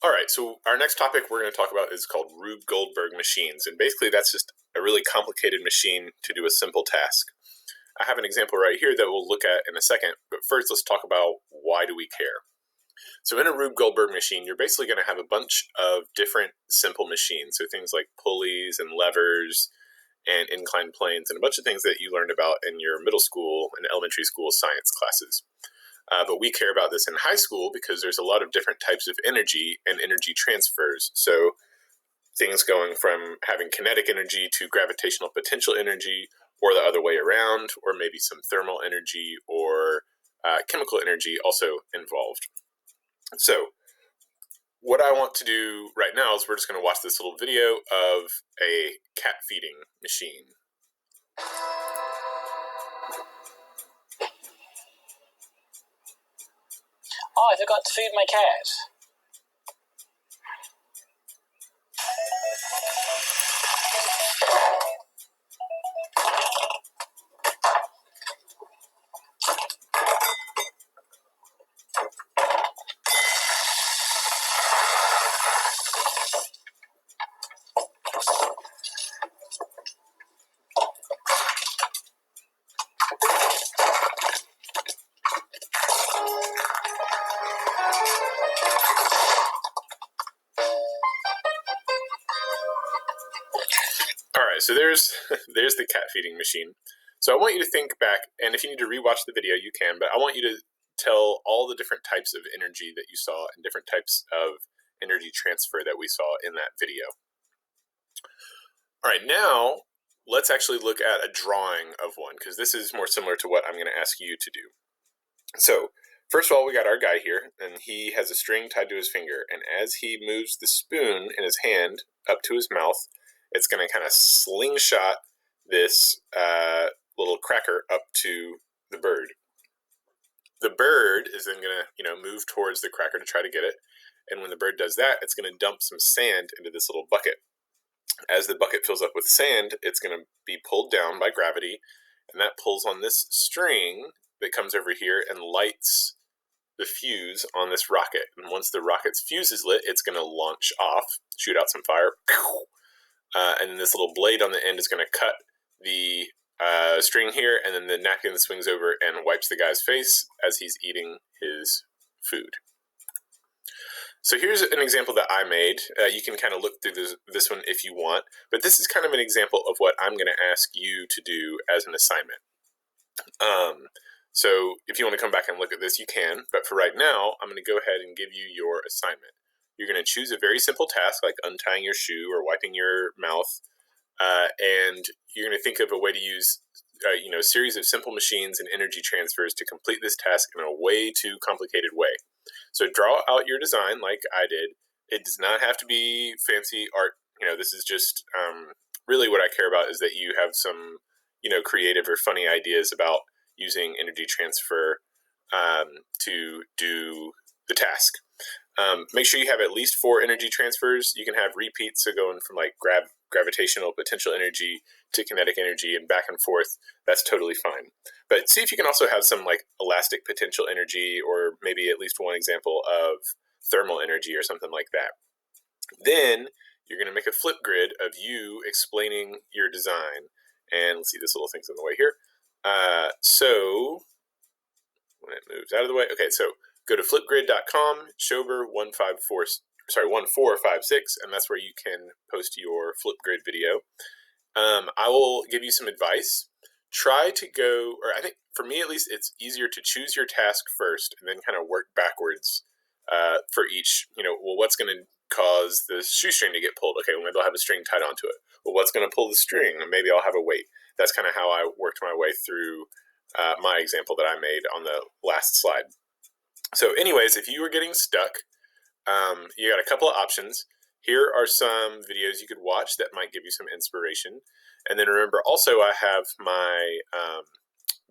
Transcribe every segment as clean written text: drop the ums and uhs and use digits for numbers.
All right, so our next topic we're going to talk about is called Rube Goldberg machines. And basically that's just a really complicated machine to do a simple task. I have an example right here that we'll look at in a second, but first let's talk about why do we care. So in a Rube Goldberg machine, you're basically going to have a bunch of different simple machines. So things like pulleys and levers and inclined planes and a bunch of things that you learned about in your middle school and elementary school science classes. But we care about this in high school because there's a lot of different types of energy and energy transfers. So things going from having kinetic energy to gravitational potential energy, or the other way around, or maybe some thermal energy or chemical energy also involved. So what I want to do right now is we're just going to watch this little video of a cat feeding machine. Oh, I forgot to feed my cat. All right, so there's the cat feeding machine. So I want you to think back, and if you need to rewatch the video, you can, but I want you to tell all the different types of energy that you saw and different types of energy transfer that we saw in that video. All right, now let's actually look at a drawing of one, because this is more similar to what I'm going to ask you to do. So first of all, we got our guy here, and he has a string tied to his finger, and as he moves the spoon in his hand up to his mouth, it's going to kind of slingshot this little cracker up to the bird. The bird is then going to, move towards the cracker to try to get it, and when the bird does that, it's going to dump some sand into this little bucket. As the bucket fills up with sand, it's going to be pulled down by gravity, and that pulls on this string that comes over here and lights the fuse on this rocket. And once the rocket's fuse is lit, it's going to launch off, shoot out some fire, and then this little blade on the end is going to cut the string here, and then the napkin swings over and wipes the guy's face as he's eating his food. So here's an example that I made. You can kind of look through this one if you want, but this is kind of an example of what I'm going to ask you to do as an assignment. So if you want to come back and look at this, you can, but for right now, I'm going to go ahead and give you your assignment. You're going to choose a very simple task like untying your shoe or wiping your mouth, and you're going to think of a way to use a series of simple machines and energy transfers to complete this task in a way too complicated way. So draw out your design like I did. It does not have to be fancy art. This is just really what I care about is that you have some creative or funny ideas about using energy transfer to do the task. Make sure you have at least 4 energy transfers. You can have repeats, so going from like gravitational potential energy to kinetic energy and back and forth. That's totally fine. But see if you can also have some like elastic potential energy, or maybe at least one example of thermal energy or something like that. Then you're going to make a flip grid of you explaining your design. And let's see, this little thing's in the way here. So when it moves out of the way, okay, so go to flipgrid.com, Schober 1456, and that's where you can post your Flipgrid video. I will give you some advice. Try to go, or I think for me at least, it's easier to choose your task first and then kind of work backwards for each, what's going to cause the shoestring to get pulled? Okay, well, maybe I'll have a string tied onto it. Well, what's going to pull the string? Maybe I'll have a weight. That's kind of how I worked my way through my example that I made on the last slide. So anyways, if you were getting stuck, you got a couple of options. Here are some videos you could watch that might give you some inspiration. And then remember, also I have my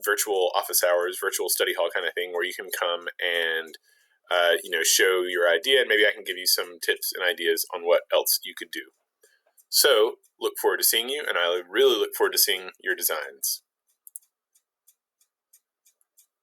virtual office hours, virtual study hall kind of thing, where you can come and show your idea, and maybe I can give you some tips and ideas on what else you could do. So look forward to seeing you, and I really look forward to seeing your designs.